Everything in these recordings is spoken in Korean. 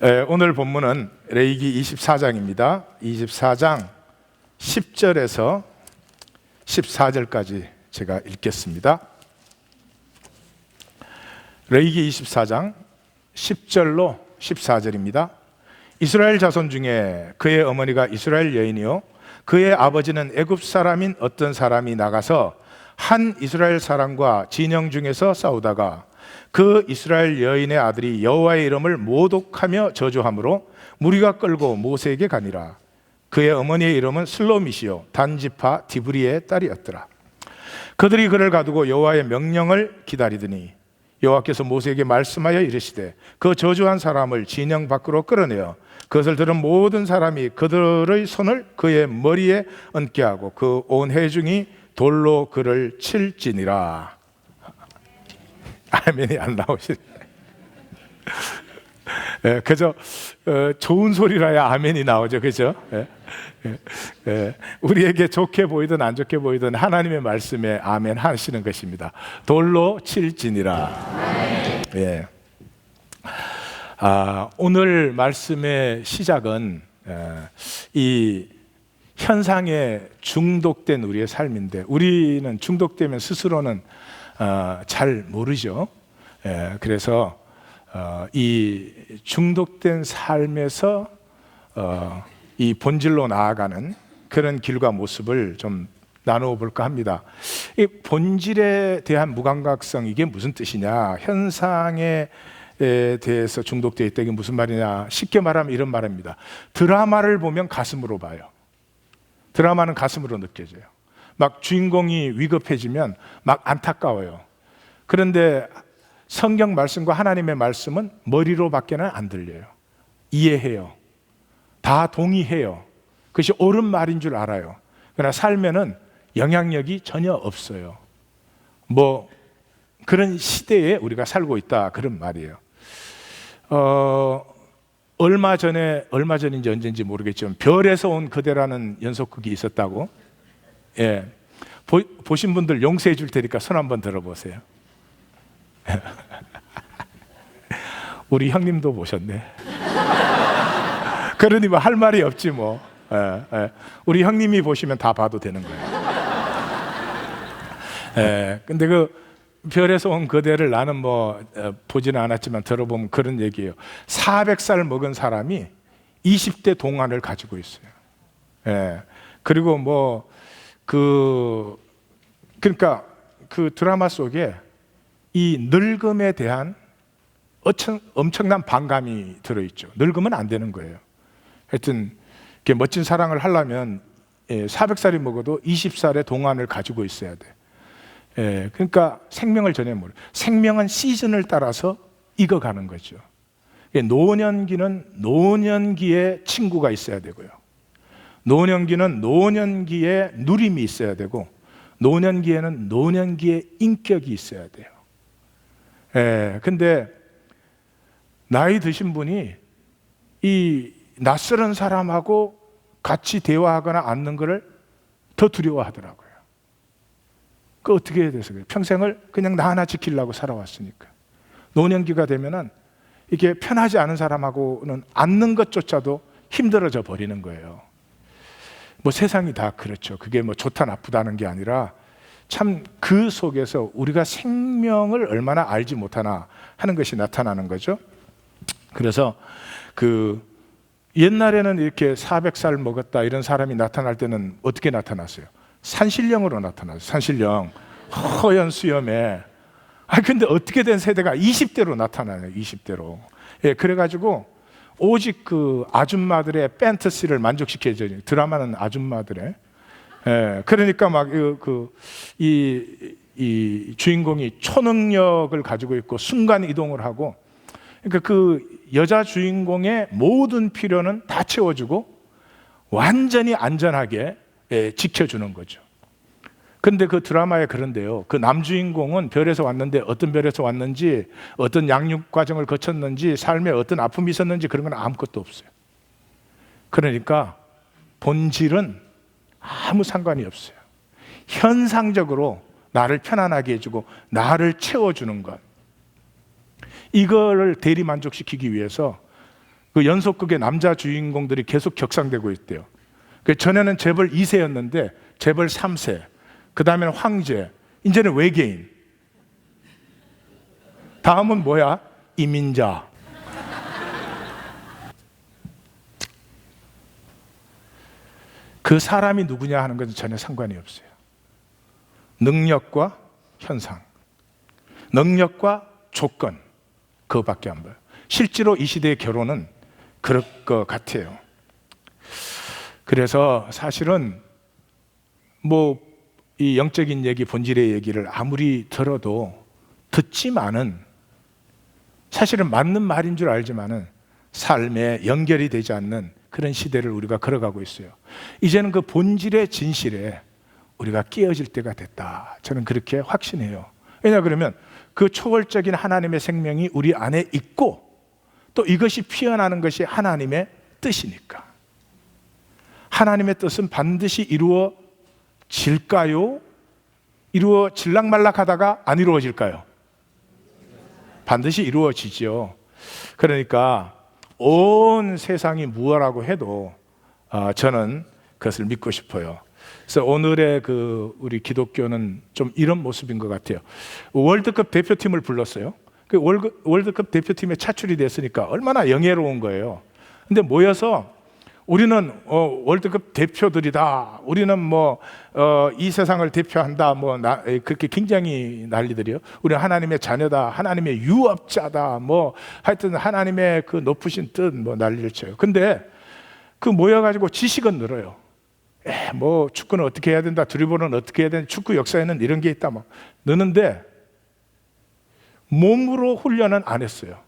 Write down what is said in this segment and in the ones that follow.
오늘 본문은 레위기 24장입니다. 24장 10절에서 14절까지 제가 읽겠습니다. 레위기 24장 10절로 14절입니다. 이스라엘 자손 중에 그의 어머니가 이스라엘 여인이요 그의 아버지는 애굽 사람인 어떤 사람이 나가서 한 이스라엘 사람과 진영 중에서 싸우다가 그 이스라엘 여인의 아들이 여호와의 이름을 모독하며 저주함으로 무리가 끌고 모세에게 가니라. 그의 어머니의 이름은 슬로미시요 단지파 디브리의 딸이었더라. 그들이 그를 가두고 여호와의 명령을 기다리더니 여호와께서 모세에게 말씀하여 이르시되 그 저주한 사람을 진영 밖으로 끌어내어 그것을 들은 모든 사람이 그들의 손을 그의 머리에 얹게 하고 그 온 회중이 돌로 그를 칠지니라. 아멘이 안 나오시네. 그저 좋은 소리라야 아멘이 나오죠, 그죠? 우리에게 좋게 보이든 안 좋게 보이든 하나님의 말씀에 아멘 하시는 것입니다. 돌로 칠지니라. 예. 오늘 말씀의 시작은 이 현상에 중독된 우리의 삶인데, 우리는 중독되면 스스로는 잘 모르죠. 그래서 이 중독된 삶에서 이 본질로 나아가는 그런 길과 모습을 좀 나누어 볼까 합니다. 이 본질에 대한 무감각성, 이게 무슨 뜻이냐? 현상에 대해서 중독되어 있다, 이게 무슨 말이냐? 쉽게 말하면 이런 말입니다. 드라마를 보면 가슴으로 봐요. 드라마는 가슴으로 느껴져요. 막 주인공이 위급해지면 막 안타까워요. 그런데 성경 말씀과 하나님의 말씀은 머리로 밖에는 안 들려요. 이해해요. 다 동의해요. 그것이 옳은 말인 줄 알아요. 그러나 삶에는 영향력이 전혀 없어요. 뭐 그런 시대에 우리가 살고 있다, 그런 말이에요. 얼마 전인지 언젠지 모르겠지만 별에서 온 그대라는 연속극이 있었다고. 예, 보신 분들 용서해 줄 테니까 손 한번 들어보세요. 우리 형님도 보셨네. 그러니 뭐 할 말이 없지 뭐. 우리 형님이 보시면 다 봐도 되는 거예요. 근데 그 별에서 온 그대를 나는 뭐 보지는 않았지만 들어보면 그런 얘기예요. 400살 먹은 사람이 20대 동안을 가지고 있어요. 그리고 뭐 그러니까 그 드라마 속에 이 늙음에 대한 엄청난 반감이 들어있죠. 늙으면 안 되는 거예요. 하여튼 멋진 사랑을 하려면 400살이 먹어도 20살의 동안을 가지고 있어야 돼. 그러니까 생명을 전혀 모르. 생명은 시즌을 따라서 익어가는 거죠. 노년기는 노년기에 친구가 있어야 되고요. 노년기는 노년기에 누림이 있어야 되고, 노년기에는 노년기에 인격이 있어야 돼요. 근데 나이 드신 분이 이 낯설은 사람하고 같이 대화하거나 앉는 것을 더 두려워하더라고요. 그 어떻게 해야 돼서 그래요? 평생을 그냥 나 하나 지키려고 살아왔으니까. 노년기가 되면은 이게 편하지 않은 사람하고는 앉는 것조차도 힘들어져 버리는 거예요. 뭐 세상이 다 그렇죠. 그게 뭐 좋다 나쁘다는 게 아니라 참 그 속에서 우리가 생명을 얼마나 알지 못하나 하는 것이 나타나는 거죠. 그래서 그 옛날에는 이렇게 400살 먹었다 이런 사람이 나타날 때는 어떻게 나타났어요? 산신령으로 나타났어요. 산신령, 허연 수염에. 근데 어떻게 된 세대가 20대로 나타나요. 20대로. 그래가지고 오직 그 아줌마들의 팬터시를 만족시켜줘요. 드라마는 아줌마들의. 그러니까 막 이 주인공이 초능력을 가지고 있고 순간 이동을 하고, 그러니까 그 여자 주인공의 모든 필요는 다 채워주고 완전히 안전하게 지켜주는 거죠. 근데 그 드라마에 그런데요, 그 남주인공은 별에서 왔는데 어떤 별에서 왔는지, 어떤 양육 과정을 거쳤는지, 삶에 어떤 아픔이 있었는지 그런 건 아무것도 없어요. 그러니까 본질은 아무 상관이 없어요. 현상적으로 나를 편안하게 해주고 나를 채워주는 것, 이거를 대리 만족시키기 위해서 그 연속극의 남자 주인공들이 계속 격상되고 있대요. 그 전에는 재벌 2세였는데 재벌 3세, 그 다음에는 황제, 이제는 외계인, 다음은 뭐야? 이민자. 그 사람이 누구냐 하는 것은 전혀 상관이 없어요. 능력과 현상, 능력과 조건, 그거밖에 안 보여요. 실제로 이 시대의 결혼은 그럴 것 같아요. 그래서 사실은 뭐 이 영적인 얘기, 본질의 얘기를 아무리 들어도 듣지만은 사실은 맞는 말인 줄 알지만은 삶에 연결이 되지 않는 그런 시대를 우리가 걸어가고 있어요. 이제는 그 본질의 진실에 우리가 끼어질 때가 됐다. 저는 그렇게 확신해요. 왜냐 그러면 그 초월적인 하나님의 생명이 우리 안에 있고 또 이것이 피어나는 것이 하나님의 뜻이니까. 하나님의 뜻은 반드시 이루어질까요? 이루어질락말락하다가 안 이루어질까요? 반드시 이루어지죠. 그러니까 온 세상이 무엇라고 해도 저는 그것을 믿고 싶어요. 그래서 오늘의 우리 기독교는 좀 이런 모습인 것 같아요. 월드컵 대표팀을 불렀어요. 그 월드컵 대표팀에 차출이 됐으니까 얼마나 영예로운 거예요. 근데 모여서 우리는 월드컵 대표들이다. 우리는 이 세상을 대표한다. 그렇게 굉장히 난리들이요. 우리는 하나님의 자녀다. 하나님의 유업자다. 하여튼 하나님의 그 높으신 뜻 난리를 쳐요. 근데 그 모여가지고 지식은 늘어요. 축구는 어떻게 해야 된다. 드리블은 어떻게 해야 된다. 축구 역사에는 이런 게 있다. 느는데 몸으로 훈련은 안 했어요.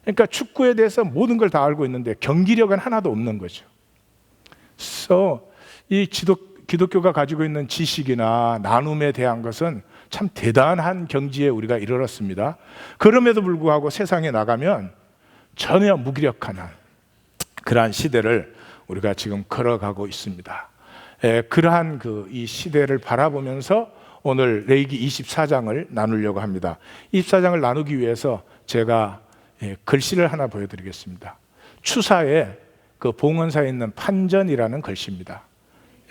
그러니까 축구에 대해서 모든 걸 다 알고 있는데 경기력은 하나도 없는 거죠. 그래서 이 기독교가 가지고 있는 지식이나 나눔에 대한 것은 참 대단한 경지에 우리가 이르렀습니다. 그럼에도 불구하고 세상에 나가면 전혀 무기력한 그러한 시대를 우리가 지금 걸어가고 있습니다. 그러한 이 시대를 바라보면서 오늘 레위기 24장을 나누려고 합니다. 24장을 나누기 위해서 제가 글씨를 하나 보여드리겠습니다. 추사에 그 봉헌사에 있는 판전이라는 글씨입니다.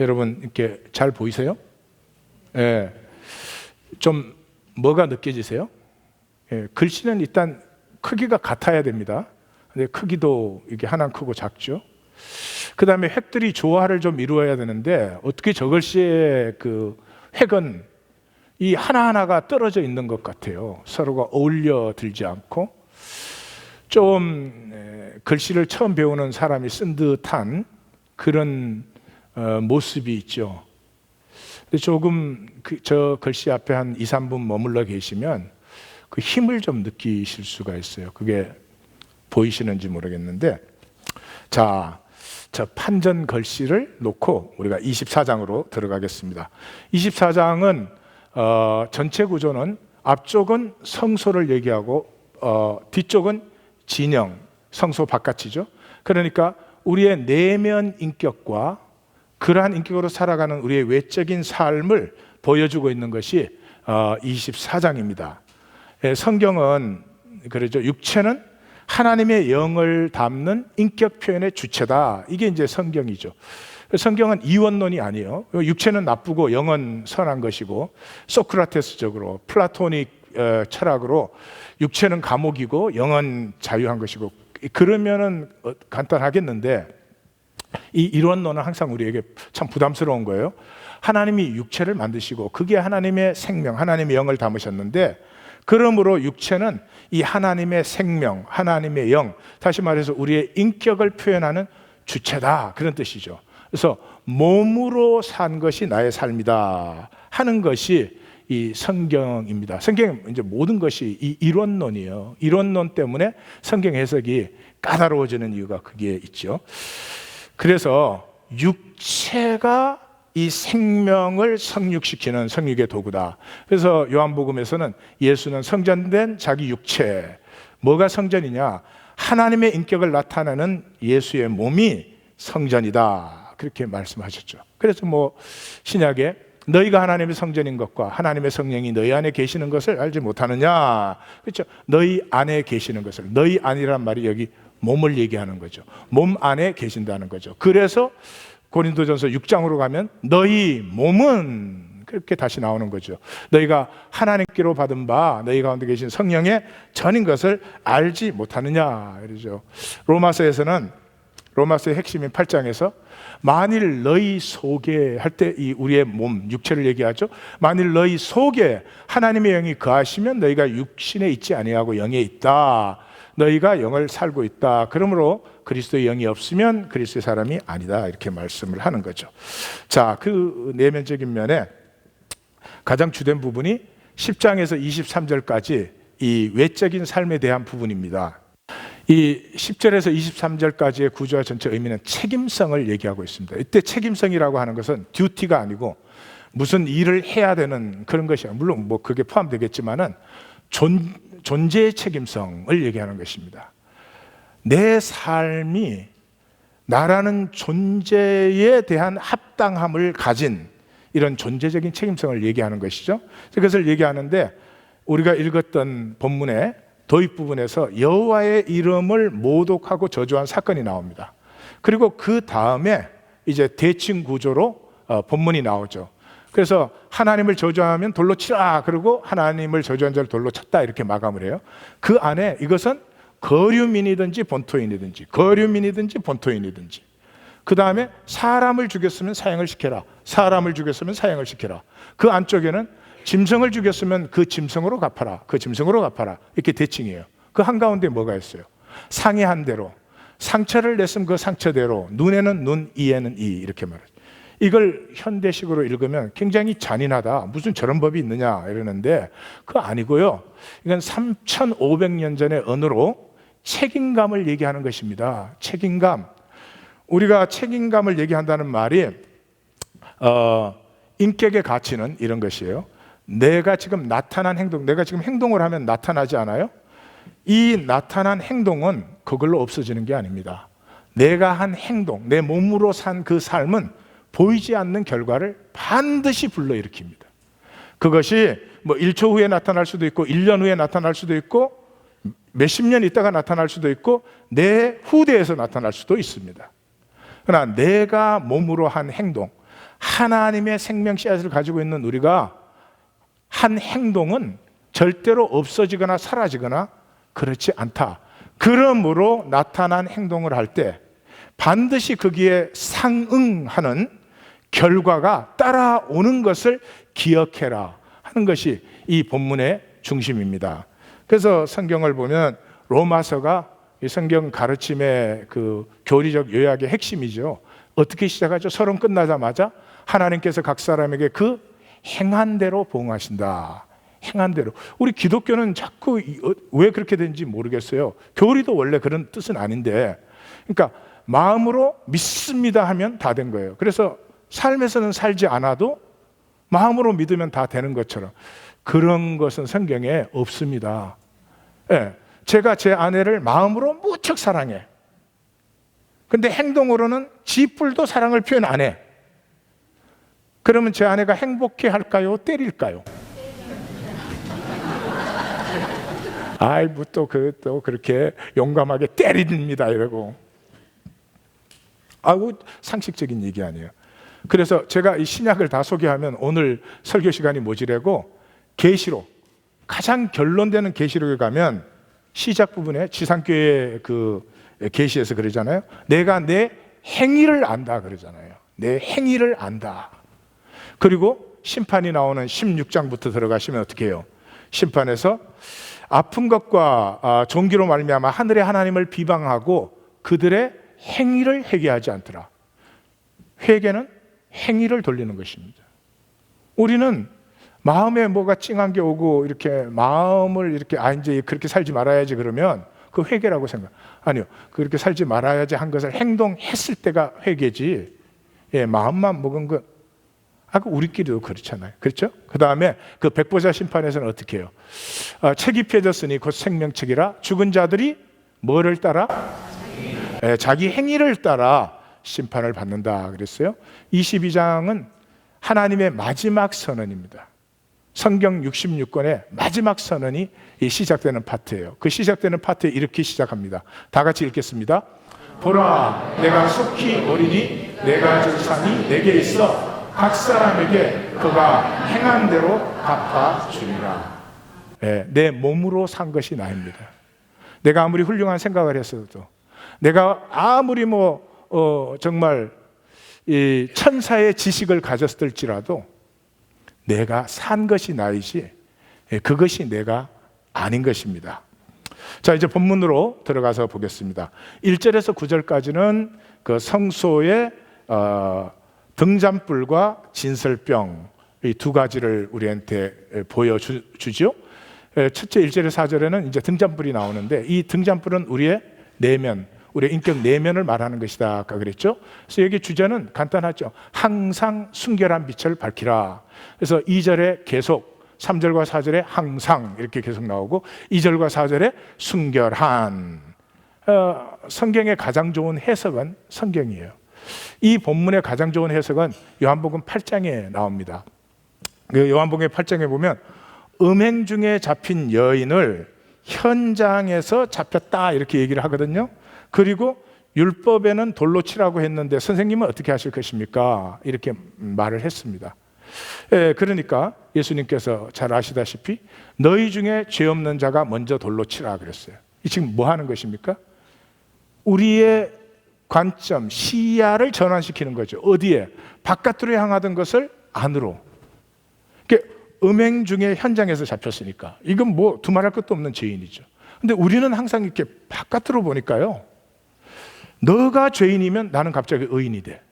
여러분 이렇게 잘 보이세요? 좀 뭐가 느껴지세요? 글씨는 일단 크기가 같아야 됩니다. 근데 크기도 이게 하나는 크고 작죠. 그 다음에 획들이 조화를 좀 이루어야 되는데 어떻게 저 글씨의 그 획은 이 하나하나가 떨어져 있는 것 같아요. 서로가 어울려 들지 않고 좀 글씨를 처음 배우는 사람이 쓴 듯한 그런 모습이 있죠. 근데 조금 저 글씨 앞에 한 2, 3분 머물러 계시면 그 힘을 좀 느끼실 수가 있어요. 그게 보이시는지 모르겠는데, 자, 저 판전 글씨를 놓고 우리가 24장으로 들어가겠습니다. 24장은 전체 구조는 앞쪽은 성소를 얘기하고 뒤쪽은 진영, 성소 바깥이죠. 그러니까 우리의 내면 인격과 그러한 인격으로 살아가는 우리의 외적인 삶을 보여주고 있는 것이 24장입니다. 성경은 그러죠. 육체는 하나님의 영을 담는 인격 표현의 주체다. 이게 이제 성경이죠. 성경은 이원론이 아니에요. 육체는 나쁘고 영은 선한 것이고, 소크라테스적으로 플라토닉 철학으로 육체는 감옥이고 영은 자유한 것이고, 그러면은 간단하겠는데 이 이원론은 항상 우리에게 참 부담스러운 거예요. 하나님이 육체를 만드시고 그게 하나님의 생명, 하나님의 영을 담으셨는데, 그러므로 육체는 이 하나님의 생명, 하나님의 영, 다시 말해서 우리의 인격을 표현하는 주체다, 그런 뜻이죠. 그래서 몸으로 산 것이 나의 삶이다 하는 것이 이 성경입니다. 성경 이제 모든 것이 이 이론론이에요. 이론론 때문에 성경 해석이 까다로워지는 이유가 그게 있죠. 그래서 육체가 이 생명을 성육시키는 성육의 도구다. 그래서 요한복음에서는 예수는 성전된 자기 육체, 뭐가 성전이냐? 하나님의 인격을 나타내는 예수의 몸이 성전이다, 그렇게 말씀하셨죠. 그래서 신약에 너희가 하나님의 성전인 것과 하나님의 성령이 너희 안에 계시는 것을 알지 못하느냐, 그렇죠? 너희 안에 계시는 것을, 너희 안이란 말이 여기 몸을 얘기하는 거죠. 몸 안에 계신다는 거죠. 그래서 고린도전서 6장으로 가면 너희 몸은 그렇게 다시 나오는 거죠. 너희가 하나님께로 받은 바 너희 가운데 계신 성령의 전인 것을 알지 못하느냐 이러죠. 로마서에서는 로마서의 핵심인 8장에서 만일 너희 속에 할 때 이 우리의 몸 육체를 얘기하죠. 만일 너희 속에 하나님의 영이 거하시면 너희가 육신에 있지 아니하고 영에 있다. 너희가 영을 살고 있다. 그러므로 그리스도의 영이 없으면 그리스도의 사람이 아니다. 이렇게 말씀을 하는 거죠. 자, 그 내면적인 면에 가장 주된 부분이 10장에서 23절까지 이 외적인 삶에 대한 부분입니다. 이 10절에서 23절까지의 구조와 전체 의미는 책임성을 얘기하고 있습니다. 이때 책임성이라고 하는 것은 듀티가 아니고 무슨 일을 해야 되는 그런 것이야. 물론 뭐 그게 포함되겠지만은 존재의 책임성을 얘기하는 것입니다. 내 삶이 나라는 존재에 대한 합당함을 가진 이런 존재적인 책임성을 얘기하는 것이죠. 그것을 얘기하는데 우리가 읽었던 본문의 도입 부분에서 여호와의 이름을 모독하고 저주한 사건이 나옵니다. 그리고 그 다음에 이제 대칭 구조로 본문이 나오죠. 그래서 하나님을 저주하면 돌로 치라 그러고 하나님을 저주한 자를 돌로 쳤다 이렇게 마감을 해요. 그 안에 이것은 거류민이든지 본토인이든지 거류민이든지 본토인이든지 그 다음에 사람을 죽였으면 사형을 시켜라. 사람을 죽였으면 사형을 시켜라. 그 안쪽에는 짐승을 죽였으면 그 짐승으로 갚아라. 그 짐승으로 갚아라. 이렇게 대칭이에요. 그 한가운데 뭐가 있어요? 상이한 대로 상처를 냈으면 그 상처대로 눈에는 눈, 이에는 이 이렇게 말해요. 이걸 현대식으로 읽으면 굉장히 잔인하다. 무슨 저런 법이 있느냐 이러는데 그거 아니고요. 이건 3,500년 전의 언어로 책임감을 얘기하는 것입니다. 책임감. 우리가 책임감을 얘기한다는 말이 인격의 가치는 이런 것이에요. 내가 지금 나타난 행동, 내가 지금 행동을 하면 나타나지 않아요? 이 나타난 행동은 그걸로 없어지는 게 아닙니다. 내가 한 행동, 내 몸으로 산 그 삶은 보이지 않는 결과를 반드시 불러일으킵니다. 그것이 뭐 1초 후에 나타날 수도 있고 1년 후에 나타날 수도 있고 몇십 년 있다가 나타날 수도 있고 내 후대에서 나타날 수도 있습니다. 그러나 내가 몸으로 한 행동, 하나님의 생명 씨앗을 가지고 있는 우리가 한 행동은 절대로 없어지거나 사라지거나 그렇지 않다. 그러므로 나타난 행동을 할 때 반드시 거기에 상응하는 결과가 따라오는 것을 기억해라 하는 것이 이 본문의 중심입니다. 그래서 성경을 보면 로마서가 이 성경 가르침의 그 교리적 요약의 핵심이죠. 어떻게 시작하죠? 서론 끝나자마자 하나님께서 각 사람에게 그 행한 대로 보응하신다. 행한 대로. 우리 기독교는 자꾸 왜 그렇게 되는지 모르겠어요. 교리도 원래 그런 뜻은 아닌데, 그러니까 마음으로 믿습니다 하면 다 된 거예요. 그래서 삶에서는 살지 않아도 마음으로 믿으면 다 되는 것처럼 그런 것은 성경에 없습니다. 예, 제가 제 아내를 마음으로 무척 사랑해. 근데 행동으로는 지뿔도 사랑을 표현 안 해. 그러면 제 아내가 행복해 할까요? 때릴까요? 아이, 뭐 또 그렇게 용감하게 때립니다 이러고. 아우, 상식적인 얘기 아니에요. 그래서 제가 이 신약을 다 소개하면 오늘 설교 시간이 모자라고 계시록, 가장 결론되는 계시록에 가면 시작 부분에 지상교회 그 계시에서 그러잖아요. 내가 내 행위를 안다 그러잖아요. 내 행위를 안다. 그리고 심판이 나오는 16장부터 들어가시면 어떻게 해요? 심판에서 아픈 것과 종기로 말미암아 하늘의 하나님을 비방하고 그들의 행위를 회개하지 않더라. 회개는 행위를 돌리는 것입니다. 우리는 마음에 뭐가 찡한 게 오고 이렇게 마음을 이렇게 이제 그렇게 살지 말아야지 그러면 그 회개라고 생각. 아니요, 그렇게 살지 말아야지 한 것을 행동했을 때가 회개지. 예, 마음만 먹은 거. 아까 우리끼리도 그렇잖아요. 그렇죠? 그 다음에 그 백보자 심판에서는 어떻게 해요? 책이 펴졌으니 곧 생명책이라 죽은 자들이 뭐를 따라? 자기 행위를 따라 심판을 받는다 그랬어요. 22장은 하나님의 마지막 선언입니다. 성경 66권의 마지막 선언이 시작되는 파트예요. 그 시작되는 파트에 이렇게 시작합니다. 다 같이 읽겠습니다. 보라, 내가 속히 오리니 내가 줄 상이 내게 있어 각 사람에게 그가 행한 대로 갚아주리라. 내 몸으로 산 것이 나입니다. 내가 아무리 훌륭한 생각을 했어도, 내가 아무리 정말 이 천사의 지식을 가졌을지라도 내가 산 것이 나이지 그것이 내가 아닌 것입니다. 자, 이제 본문으로 들어가서 보겠습니다. 1절에서 9절까지는 그 성소의 등잔불과 진설병 이 두 가지를 우리한테 보여주죠. 첫째 1절에서 4절에는 이제 등잔불이 나오는데, 이 등잔불은 우리의 내면, 우리의 인격 내면을 말하는 것이다 아까 그랬죠. 그래서 여기 주제는 간단하죠. 항상 순결한 빛을 밝히라. 그래서 2절에 계속, 3절과 4절에 항상 이렇게 계속 나오고, 2절과 4절에 순결한. 성경의 가장 좋은 해석은 성경이에요. 이 본문의 가장 좋은 해석은 요한복음 8장에 나옵니다. 그 요한복음 8장에 보면 음행 중에 잡힌 여인을 현장에서 잡혔다 이렇게 얘기를 하거든요. 그리고 율법에는 돌로 치라고 했는데 선생님은 어떻게 하실 것입니까? 이렇게 말을 했습니다. 그러니까 예수님께서 잘 아시다시피 너희 중에 죄 없는 자가 먼저 돌로 치라 그랬어요. 이 지금 뭐 하는 것입니까? 우리의 관점, 시야를 전환시키는 거죠. 어디에? 바깥으로 향하던 것을 안으로. 음행 중에 현장에서 잡혔으니까 이건 뭐 두말할 것도 없는 죄인이죠. 근데 우리는 항상 이렇게 바깥으로 보니까요, 너가 죄인이면 나는 갑자기 의인이 돼.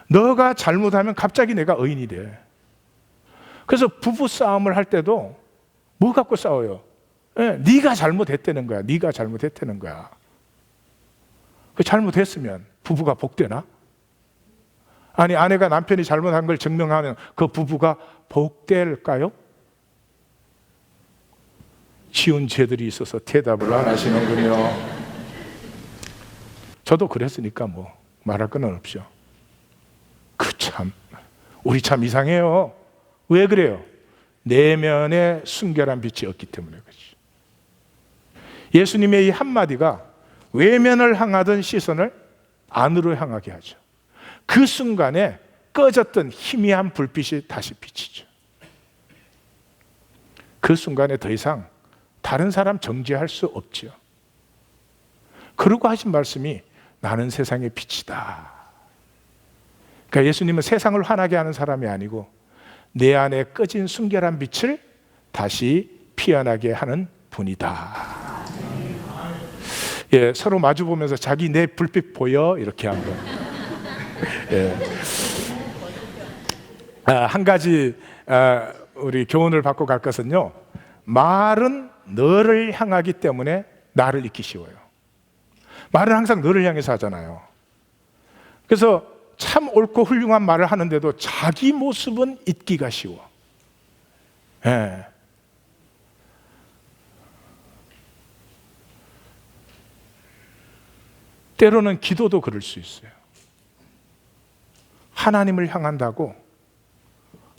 너가 잘못하면 갑자기 내가 의인이 돼. 그래서 부부 싸움을 할 때도 뭐 갖고 싸워요? 네가 잘못했다는 거야. 네가 잘못했다는 거야. 그 잘못했으면 부부가 복되나? 아니, 아내가 남편이 잘못한 걸 증명하면 그 부부가 복될까요? 쉬운 죄들이 있어서 대답을 안 하시는군요. 저도 그랬으니까 뭐 말할 건 없죠. 우리 참 이상해요. 왜 그래요? 내면에 순결한 빛이 없기 때문에 그렇지. 예수님의 이 한마디가 외면을 향하던 시선을 안으로 향하게 하죠. 그 순간에 꺼졌던 희미한 불빛이 다시 비치죠. 그 순간에 더 이상 다른 사람 정죄할 수 없죠. 그러고 하신 말씀이 나는 세상의 빛이다. 그러니까 예수님은 세상을 환하게 하는 사람이 아니고 내 안에 꺼진 순결한 빛을 다시 피어나게 하는 분이다. 서로 마주 보면서 자기 내 불빛 보여? 이렇게 한번. 한 가지 우리 교훈을 받고 갈 것은요, 말은 너를 향하기 때문에 나를 잊기 쉬워요. 말은 항상 너를 향해서 하잖아요. 그래서 참 옳고 훌륭한 말을 하는데도 자기 모습은 잊기가 쉬워. 때로는 기도도 그럴 수 있어요. 하나님을 향한다고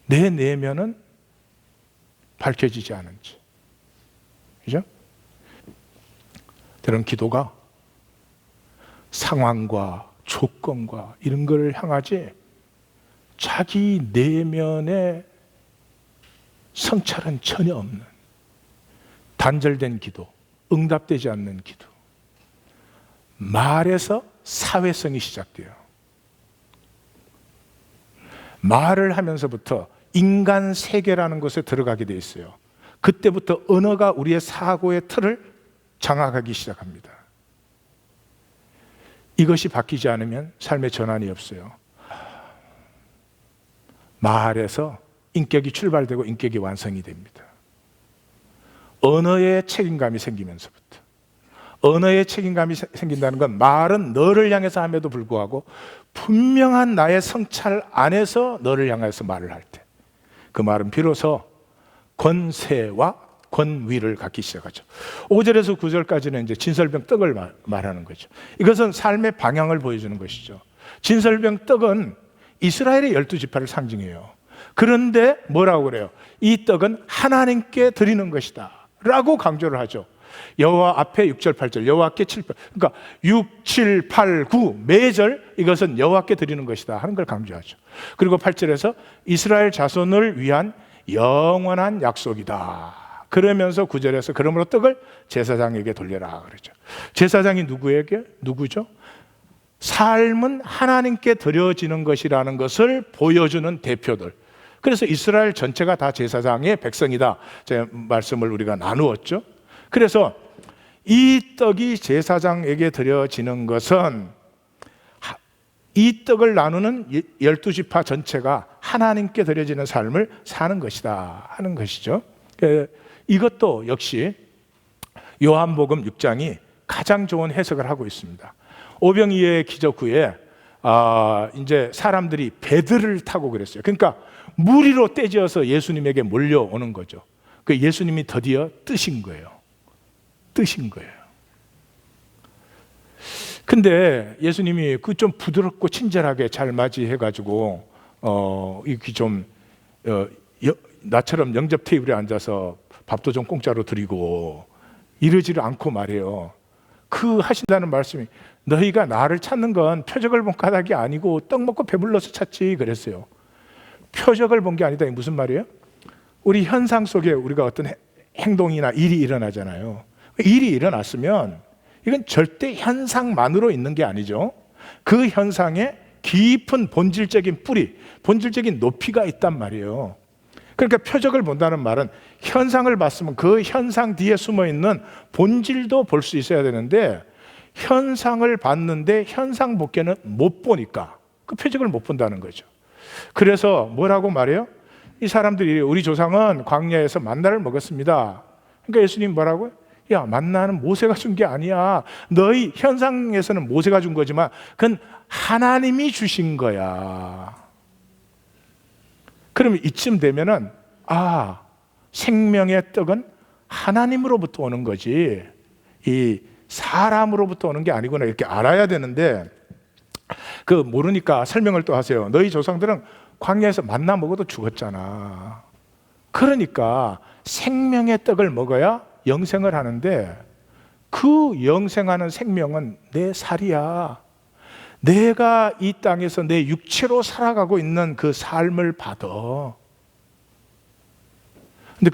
내 내면은 밝혀지지 않은지. 그죠? 때로는 기도가 상황과 조건과 이런 걸 향하지 자기 내면에 성찰은 전혀 없는 단절된 기도, 응답되지 않는 기도. 말에서 사회성이 시작돼요. 말을 하면서부터 인간 세계라는 곳에 들어가게 돼 있어요. 그때부터 언어가 우리의 사고의 틀을 장악하기 시작합니다. 이것이 바뀌지 않으면 삶의 전환이 없어요. 말에서 인격이 출발되고 인격이 완성이 됩니다. 언어의 책임감이 생기면서부터. 언어의 책임감이 생긴다는 건 말은 너를 향해서 함에도 불구하고 분명한 나의 성찰 안에서 너를 향해서 말을 할 때 그 말은 비로소 권세와 권위를 갖기 시작하죠. 5절에서 9절까지는 이제 진설병 떡을 말하는 거죠. 이것은 삶의 방향을 보여주는 것이죠. 진설병 떡은 이스라엘의 12지파를 상징해요. 그런데 뭐라고 그래요? 이 떡은 하나님께 드리는 것이다 라고 강조를 하죠. 여호와 앞에 6절 8절, 여호와께 7, 8, 그러니까 6, 7, 8, 9 매절 이것은 여호와께 드리는 것이다 하는 걸 강조하죠. 그리고 8절에서 이스라엘 자손을 위한 영원한 약속이다. 그러면서 9절에서 그러므로 떡을 제사장에게 돌려라 그러죠. 제사장이 누구죠? 삶은 하나님께 드려지는 것이라는 것을 보여주는 대표들. 그래서 이스라엘 전체가 다 제사장의 백성이다. 제 말씀을 우리가 나누었죠. 그래서 이 떡이 제사장에게 드려지는 것은 이 떡을 나누는 12지파 전체가 하나님께 드려지는 삶을 사는 것이다 하는 것이죠. 이것도 역시 요한복음 6장이 가장 좋은 해석을 하고 있습니다. 오병이어의 기적 후에 이제 사람들이 배들을 타고 그랬어요. 그러니까 무리로 떼지어서 예수님에게 몰려오는 거죠. 그 예수님이 드디어 뜨신 거예요. 근데 예수님이 그 좀 부드럽고 친절하게 잘 맞이해가지고 이렇게 좀 나처럼 영접 테이블에 앉아서 밥도 좀 공짜로 드리고 이러지를 않고 말이에요. 그 하신다는 말씀이 너희가 나를 찾는 건 표적을 본 까닭이 아니고 떡 먹고 배불러서 찾지 그랬어요. 표적을 본 게 아니다. 무슨 말이에요? 우리 현상 속에 우리가 어떤 행동이나 일이 일어나잖아요. 일이 일어났으면 이건 절대 현상만으로 있는 게 아니죠. 그 현상에 깊은 본질적인 뿌리, 본질적인 높이가 있단 말이에요. 그러니까 표적을 본다는 말은 현상을 봤으면 그 현상 뒤에 숨어있는 본질도 볼 수 있어야 되는데 현상을 봤는데 현상 복귀는 못 보니까 그 표적을 못 본다는 거죠. 그래서 뭐라고 말해요? 이 사람들이 우리 조상은 광야에서 만나를 먹었습니다. 그러니까 예수님 뭐라고요? 야, 만나는 모세가 준 게 아니야. 너희 현상에서는 모세가 준 거지만 그건 하나님이 주신 거야. 그러면 이쯤 되면은 생명의 떡은 하나님으로부터 오는 거지 이 사람으로부터 오는 게 아니구나 이렇게 알아야 되는데 그 모르니까 설명을 또 하세요. 너희 조상들은 광야에서 만나 먹어도 죽었잖아. 그러니까 생명의 떡을 먹어야 영생을 하는데 그 영생하는 생명은 내 살이야. 내가 이 땅에서 내 육체로 살아가고 있는 그 삶을 받아. 근데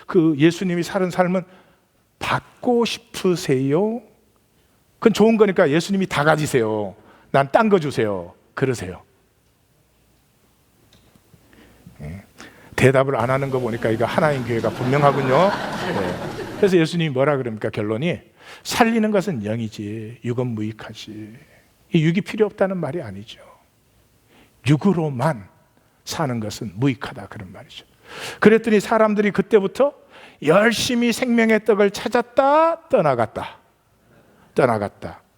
그 예수님이 사는 삶은 받고 싶으세요? 그건 좋은 거니까 예수님이 다 가지세요. 난 딴 거 주세요. 그러세요. 대답을 안 하는 거 보니까 이거 하나님 교회가 분명하군요. 그래서 예수님이 뭐라 그럽니까? 결론이 살리는 것은 영이지 육은 무익하지. 이 육이 필요 없다는 말이 아니죠. 육으로만 사는 것은 무익하다 그런 말이죠. 그랬더니 사람들이 그때부터 열심히 생명의 떡을 찾았다 떠나갔다.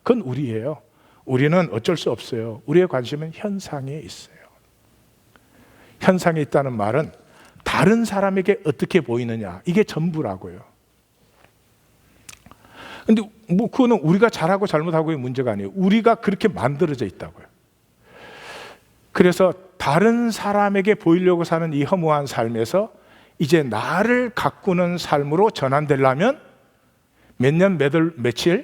그건 우리예요. 우리는 어쩔 수 없어요. 우리의 관심은 현상에 있어요. 현상에 있다는 말은 다른 사람에게 어떻게 보이느냐 이게 전부라고요. 근데 그거는 우리가 잘하고 잘못하고의 문제가 아니에요. 우리가 그렇게 만들어져 있다고요. 그래서 다른 사람에게 보이려고 사는 이 허무한 삶에서 이제 나를 가꾸는 삶으로 전환되려면 몇 년 며칠?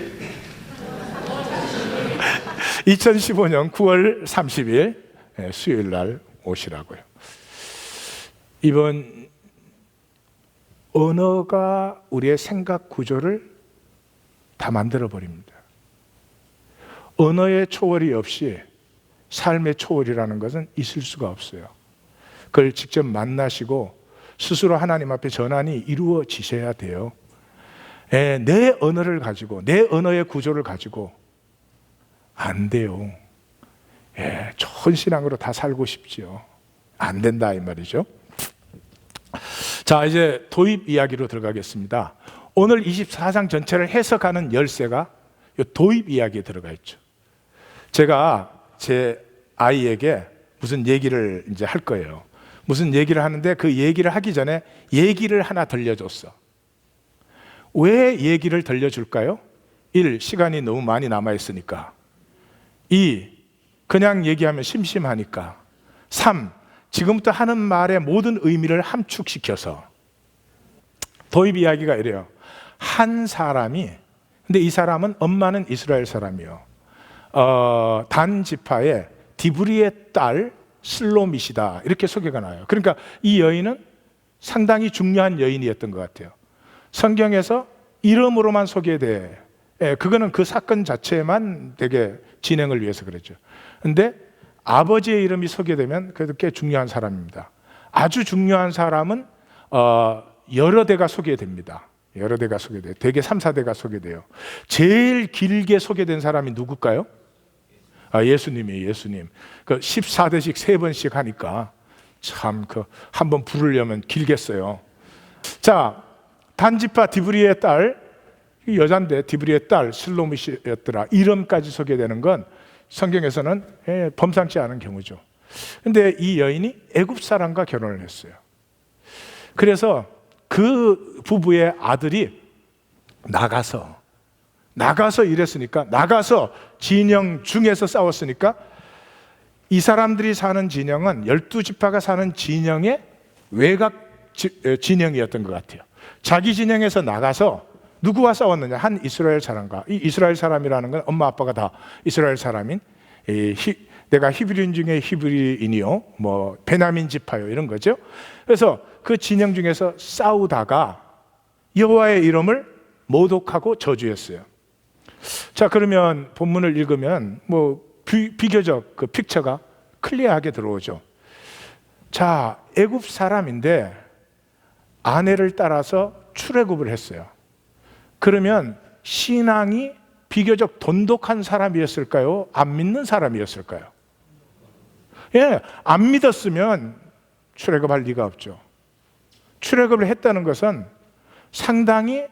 2015년 9월 30일 수요일 날 오시라고요. 이번 언어가 우리의 생각 구조를 다 만들어 버립니다. 언어의 초월이 없이 삶의 초월이라는 것은 있을 수가 없어요. 그걸 직접 만나시고 스스로 하나님 앞에 전환이 이루어지셔야 돼요. 내 언어를 가지고 내 언어의 구조를 가지고 안 돼요. 좋은 신앙으로 다 살고 싶지요. 안 된다 이 말이죠. 자, 이제 도입 이야기로 들어가겠습니다. 오늘 24장 전체를 해석하는 열쇠가 이 도입 이야기에 들어가 있죠. 제가 제 아이에게 무슨 얘기를 이제 할 거예요. 무슨 얘기를 하는데 그 얘기를 하기 전에 얘기를 하나 들려줬어. 왜 얘기를 들려줄까요? 1. 시간이 너무 많이 남아있으니까. 2. 그냥 얘기하면 심심하니까. 3. 지금부터 하는 말의 모든 의미를 함축시켜서 도입 이야기가 이래요. 한 사람이, 근데 이 사람은 엄마는 이스라엘 사람이요. 단 지파의 디브리의 딸 슬로밋이다. 이렇게 소개가 나요. 그러니까 이 여인은 상당히 중요한 여인이었던 것 같아요. 성경에서 이름으로만 소개돼. 그거는 그 사건 자체만 되게 진행을 위해서 그랬죠. 근데 아버지의 이름이 소개되면 그래도 꽤 중요한 사람입니다. 아주 중요한 사람은 여러 대가 소개됩니다. 여러 대가 소개돼요. 대개 3, 4대가 소개돼요. 제일 길게 소개된 사람이 누굴까요? 예수님이에요. 예수님. 그 14대씩 3번씩 하니까 참 그 한번 부르려면 길겠어요. 자, 단지파 디브리의 딸, 여잔데 디브리의 딸 슬로밋이었더라. 이름까지 소개되는 건 성경에서는 범상치 않은 경우죠. 근데 이 여인이 애굽 사람과 결혼을 했어요. 그래서 그 부부의 아들이 나가서 일했으니까, 나가서 진영 중에서 싸웠으니까 이 사람들이 사는 진영은 12지파가 사는 진영의 외곽 진영이었던 것 같아요. 자기 진영에서 나가서 누구와 싸웠느냐? 한 이스라엘 사람과. 이 이스라엘 사람이라는 건 엄마 아빠가 다 이스라엘 사람인, 내가 히브리인 중에 히브리인이요, 뭐 베냐민 지파요, 이런 거죠. 그래서 그 진영 중에서 싸우다가 여호와의 이름을 모독하고 저주했어요. 자, 그러면 본문을 읽으면 뭐 비교적 그 픽처가 클리어하게 들어오죠. 자, 애굽 사람인데 아내를 따라서 출애굽을 했어요. 그러면 신앙이 비교적 돈독한 사람이었을까요? 안 믿는 사람이었을까요? 안 믿었으면 출애굽할 리가 없죠. 출애굽을 했다는 것은 상당히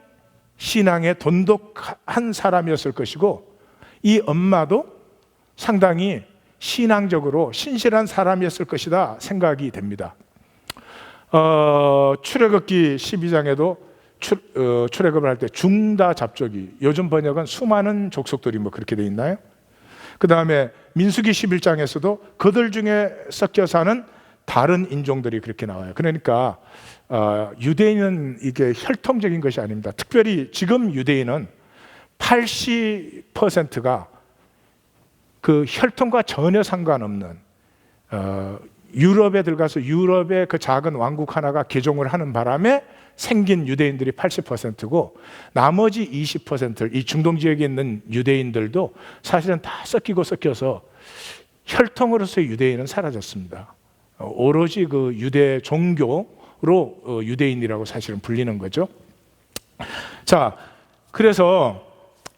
신앙에 돈독한 사람이었을 것이고, 이 엄마도 상당히 신앙적으로 신실한 사람이었을 것이다 생각이 됩니다. 출애굽기 12장에도 출애굽을 할 때 중다잡족이, 요즘 번역은 수많은 족속들이 뭐 그렇게 돼 있나요? 그 다음에 민수기 11장에서도 그들 중에 섞여 사는 다른 인종들이 그렇게 나와요. 그러니까 유대인은 이게 혈통적인 것이 아닙니다. 특별히 지금 유대인은 80%가 그 혈통과 전혀 상관없는 유럽에 들어가서 유럽의 그 작은 왕국 하나가 개종을 하는 바람에 생긴 유대인들이 80%고, 나머지 20%를 이 중동 지역에 있는 유대인들도 사실은 다 섞여서 혈통으로서의 유대인은 사라졌습니다. 오로지 그 유대 종교로 유대인이라고 사실은 불리는 거죠. 자, 그래서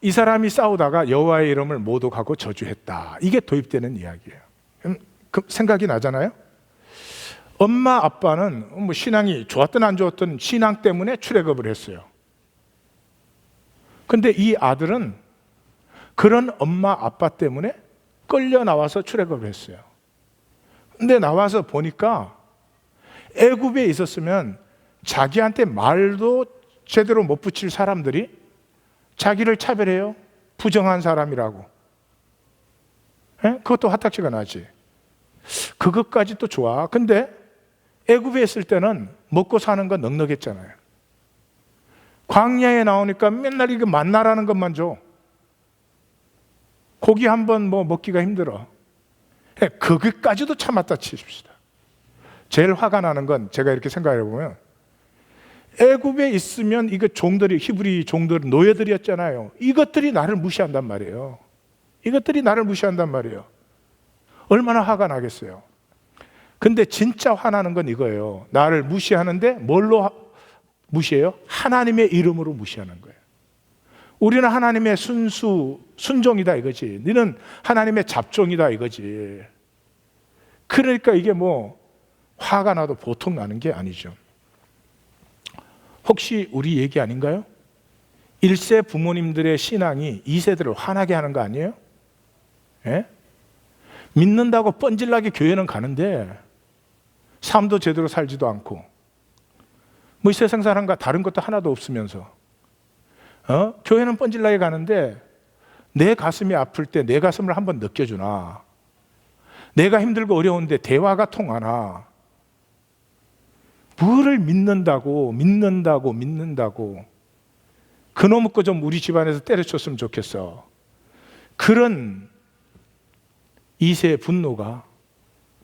이 사람이 싸우다가 여호와의 이름을 모독하고 저주했다. 이게 도입되는 이야기예요. 그 생각이 나잖아요. 엄마 아빠는 뭐 신앙이 좋았든 안 좋았든 신앙 때문에 출애굽을 했어요. 근데 이 아들은 그런 엄마 아빠 때문에 끌려 나와서 출애굽을 했어요. 근데 나와서 보니까 애굽에 있었으면 자기한테 말도 제대로 못 붙일 사람들이 자기를 차별해요. 부정한 사람이라고. 그것도 화딱지가 나지. 그것까지 또 좋아. 근데 애굽에 있을 때는 먹고 사는 건 넉넉했잖아요. 광야에 나오니까 맨날 이거 만나라는 것만 줘. 고기 한 번 뭐 먹기가 힘들어. 그것까지도 참았다 치십시다. 제일 화가 나는 건 제가 이렇게 생각해 보면, 애굽에 있으면 이거 종들이, 히브리 종들, 노예들이었잖아요. 이것들이 나를 무시한단 말이에요. 얼마나 화가 나겠어요. 근데 진짜 화나는 건 이거예요. 나를 무시하는데 뭘로 무시해요? 하나님의 이름으로 무시하는 거예요. 우리는 하나님의 순종이다 이거지. 너는 하나님의 잡종이다 이거지. 그러니까 이게 뭐 화가 나도 보통 나는 게 아니죠. 혹시 우리 얘기 아닌가요? 1세 부모님들의 신앙이 2세들을 화나게 하는 거 아니에요? 예? 믿는다고 뻔질나게 교회는 가는데 삶도 제대로 살지도 않고, 뭐 이 세상 사람과 다른 것도 하나도 없으면서 교회는 뻔질나게 가는데 내 가슴이 아플 때 내 가슴을 한번 느껴주나? 내가 힘들고 어려운데 대화가 통하나? 뭐를 믿는다고 그놈의 거 좀 우리 집안에서 때려쳤으면 좋겠어. 그런 이세의 분노가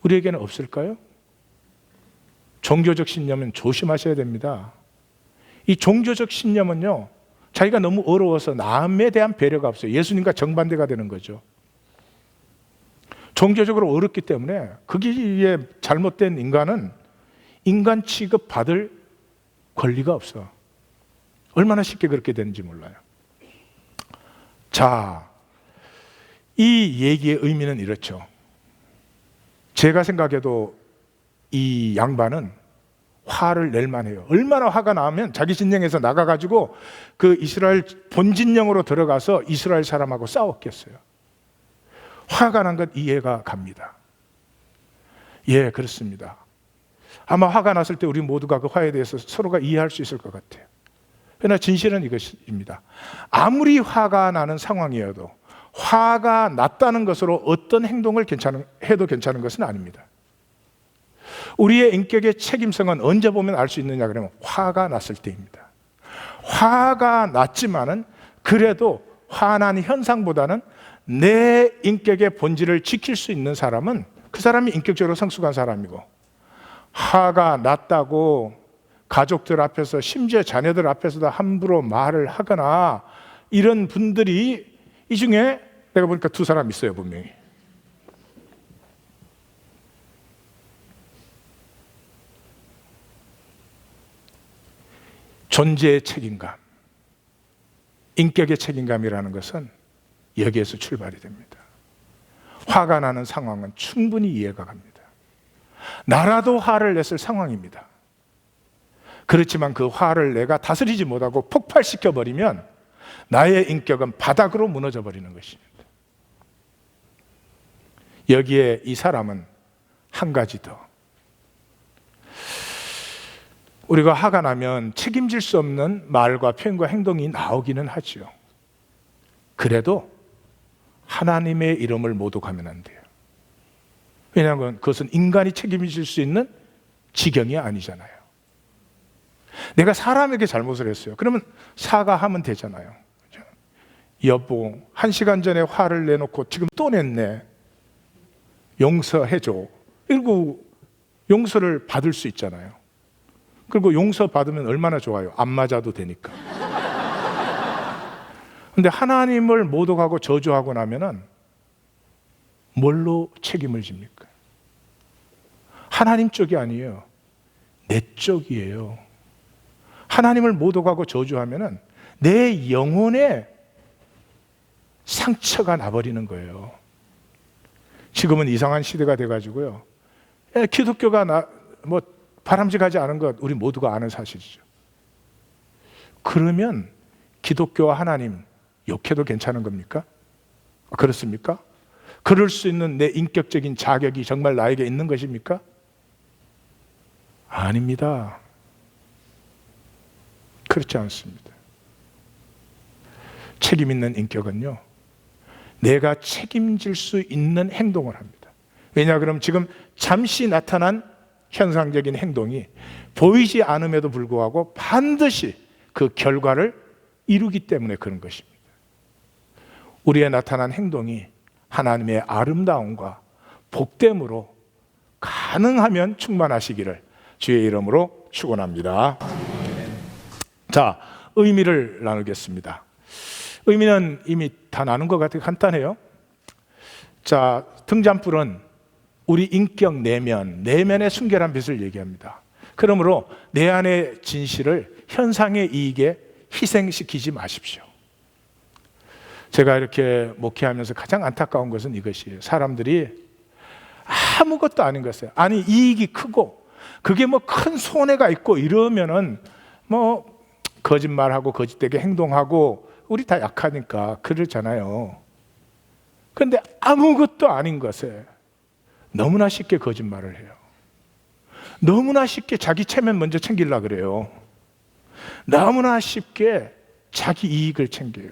우리에게는 없을까요? 종교적 신념은 조심하셔야 됩니다. 이 종교적 신념은요, 자기가 너무 어려워서 남에 대한 배려가 없어요. 예수님과 정반대가 되는 거죠. 종교적으로 어렵기 때문에 거기에 잘못된 인간은 인간 취급 받을 권리가 없어. 얼마나 쉽게 그렇게 되는지 몰라요. 자, 이 얘기의 의미는 이렇죠. 제가 생각해도 이 양반은 화를 낼 만해요. 얼마나 화가 나면 자기 진영에서 나가가지고 그 이스라엘 본진영으로 들어가서 이스라엘 사람하고 싸웠겠어요. 화가 난 것 이해가 갑니다. 예, 그렇습니다. 아마 화가 났을 때 우리 모두가 그 화에 대해서 서로가 이해할 수 있을 것 같아요. 그러나 진실은 이것입니다. 아무리 화가 나는 상황이어도 화가 났다는 것으로 어떤 행동을 해도 괜찮은 것은 아닙니다. 우리의 인격의 책임성은 언제 보면 알 수 있느냐 그러면 화가 났을 때입니다. 화가 났지만은 그래도 화난 현상보다는 내 인격의 본질을 지킬 수 있는 사람은 그 사람이 인격적으로 성숙한 사람이고, 화가 났다고 가족들 앞에서 심지어 자녀들 앞에서도 함부로 말을 하거나 이런 분들이 이 중에 내가 보니까 두 사람 있어요, 분명히. 존재의 책임감, 인격의 책임감이라는 것은 여기에서 출발이 됩니다. 화가 나는 상황은 충분히 이해가 갑니다. 나라도 화를 냈을 상황입니다. 그렇지만 그 화를 내가 다스리지 못하고 폭발시켜버리면 나의 인격은 바닥으로 무너져 버리는 것입니다. 여기에 이 사람은 한 가지 더, 우리가 화가 나면 책임질 수 없는 말과 표현과 행동이 나오기는 하죠. 그래도 하나님의 이름을 모독하면 안 돼요. 왜냐하면 그것은 인간이 책임질 수 있는 지경이 아니잖아요. 내가 사람에게 잘못을 했어요. 그러면 사과하면 되잖아요. 여보, 1시간 전에 화를 내놓고 지금 또 냈네. 용서해줘. 그리고 용서를 받을 수 있잖아요. 그리고 용서 받으면 얼마나 좋아요. 안 맞아도 되니까. 근데 하나님을 모독하고 저주하고 나면은 뭘로 책임을 집니까? 하나님 쪽이 아니에요. 내 쪽이에요. 하나님을 모독하고 저주하면은 내 영혼에 상처가 나버리는 거예요. 지금은 이상한 시대가 돼가지고요. 기독교가 바람직하지 않은 것 우리 모두가 아는 사실이죠. 그러면 기독교와 하나님 욕해도 괜찮은 겁니까? 그렇습니까? 그럴 수 있는 내 인격적인 자격이 정말 나에게 있는 것입니까? 아닙니다. 그렇지 않습니다. 책임 있는 인격은요, 내가 책임질 수 있는 행동을 합니다. 왜냐 그럼 지금 잠시 나타난 현상적인 행동이 보이지 않음에도 불구하고 반드시 그 결과를 이루기 때문에 그런 것입니다. 우리의 나타난 행동이 하나님의 아름다움과 복됨으로 가능하면 충만하시기를 주의 이름으로 축원합니다. 자, 의미를 나누겠습니다. 의미는 이미 다 나눈 것 같아요. 간단해요. 자, 등잔불은 우리 인격 내면의 순결한 빛을 얘기합니다. 그러므로 내 안의 진실을 현상의 이익에 희생시키지 마십시오. 제가 이렇게 목회하면서 가장 안타까운 것은 이것이에요. 사람들이 아무것도 아닌 것이에요. 아니, 이익이 크고 그게 큰 손해가 있고 이러면은 거짓말하고 거짓되게 행동하고 우리 다 약하니까 그러잖아요. 그런데 아무것도 아닌 것에 너무나 쉽게 거짓말을 해요. 너무나 쉽게 자기 체면 먼저 챙기려고 그래요. 너무나 쉽게 자기 이익을 챙겨요.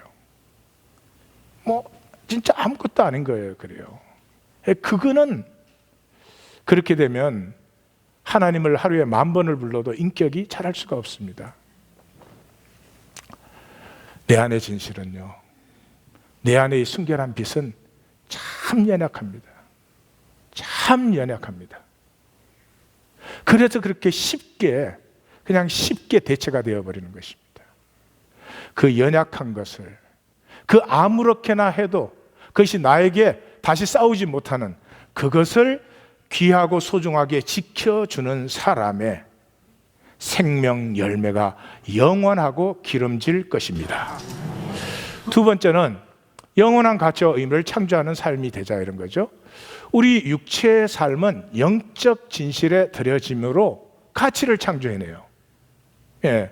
진짜 아무것도 아닌 거예요. 그래요. 그거는 그렇게 되면 하나님을 하루에 10,000번을 불러도 인격이 자랄 수가 없습니다. 내 안의 진실은요, 내 안의 순결한 빛은 참 연약합니다. 참 연약합니다. 그래서 그렇게 그냥 쉽게 대체가 되어버리는 것입니다. 그 연약한 것을, 그 아무렇게나 해도 그것이 나에게 다시 싸우지 못하는 그것을 귀하고 소중하게 지켜주는 사람의 생명 열매가 영원하고 기름질 것입니다. 두 번째는 영원한 가치와 의미를 창조하는 삶이 되자, 이런 거죠. 우리 육체의 삶은 영적 진실에 들여짐으로 가치를 창조해내요. 예,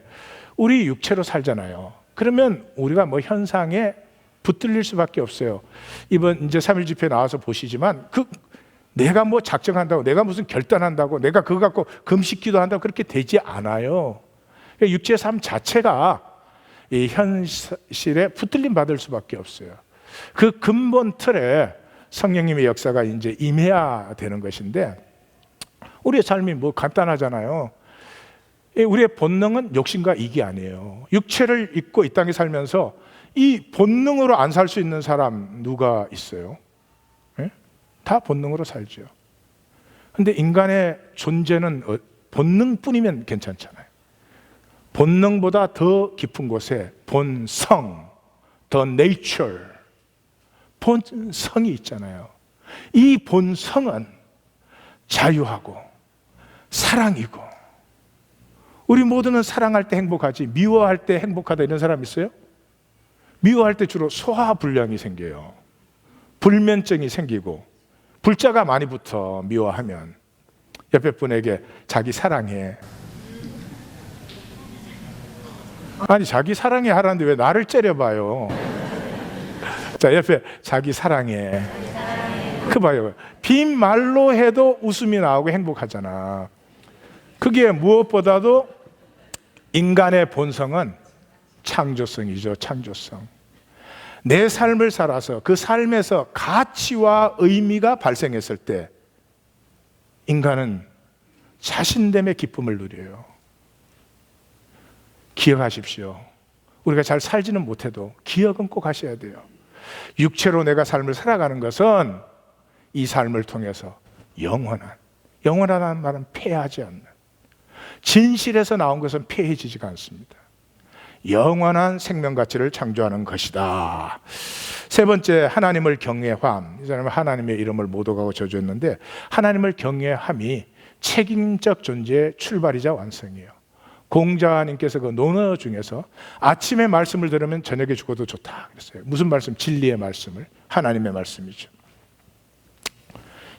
우리 육체로 살잖아요. 그러면 우리가 뭐 현상에 붙들릴 수밖에 없어요. 이번 이제 3.1 집회 나와서 보시지만 내가 뭐 작정한다고, 내가 무슨 결단한다고, 내가 그거 갖고 금식기도 한다고 그렇게 되지 않아요. 육체의 삶 자체가 이 현실에 붙들림 받을 수밖에 없어요. 그 근본 틀에 성령님의 역사가 이제 임해야 되는 것인데, 우리의 삶이 뭐 간단하잖아요. 우리의 본능은 욕심과 이기 아니에요. 육체를 입고 이 땅에 살면서 이 본능으로 안 살 수 있는 사람 누가 있어요? 네? 다 본능으로 살죠. 근데 인간의 존재는 본능뿐이면 괜찮잖아요. 본능보다 더 깊은 곳에 본성, the nature, 본성이 있잖아요. 이 본성은 자유하고 사랑이고, 우리 모두는 사랑할 때 행복하지 미워할 때 행복하다 이런 사람 있어요? 미워할 때 주로 소화불량이 생겨요. 불면증이 생기고, 불자가 많이 붙어 미워하면. 옆에 분에게 자기 사랑해. 아니, 자기 사랑해 하라는데 왜 나를 째려봐요? 자, 옆에 자기 사랑해. 그 봐요. 빈말로 해도 웃음이 나오고 행복하잖아. 그게 무엇보다도 인간의 본성은 창조성이죠. 창조성. 내 삶을 살아서 그 삶에서 가치와 의미가 발생했을 때 인간은 자신됨의 기쁨을 누려요. 기억하십시오. 우리가 잘 살지는 못해도 기억은 꼭 하셔야 돼요. 육체로 내가 삶을 살아가는 것은 이 삶을 통해서 영원하다는 말은 폐하지 않는, 진실에서 나온 것은 폐해지지가 않습니다. 영원한 생명 가치를 창조하는 것이다. 세 번째, 하나님을 경외함. 이 사람은 하나님의 이름을 모독하고 저주했는데, 하나님을 경외함이 책임적 존재의 출발이자 완성이에요. 공자님께서 그 논어 중에서 아침에 말씀을 들으면 저녁에 죽어도 좋다 그랬어요. 무슨 말씀? 진리의 말씀을, 하나님의 말씀이죠.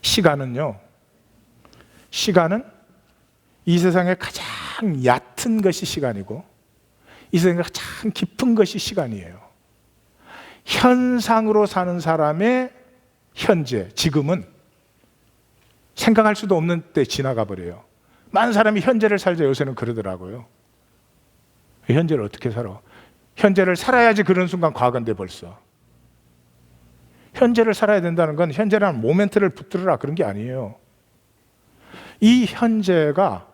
시간은 이 세상에 가장 얕은 것이 시간이고, 이 세상에 가장 깊은 것이 시간이에요. 현상으로 사는 사람의 현재, 지금은 생각할 수도 없는 때 지나가 버려요. 많은 사람이 현재를 살자 요새는 그러더라고요. 현재를 어떻게 살아? 현재를 살아야지 그런 순간 과거인데 벌써. 현재를 살아야 된다는 건 현재라는 모멘트를 붙들으라 그런 게 아니에요. 이 현재가,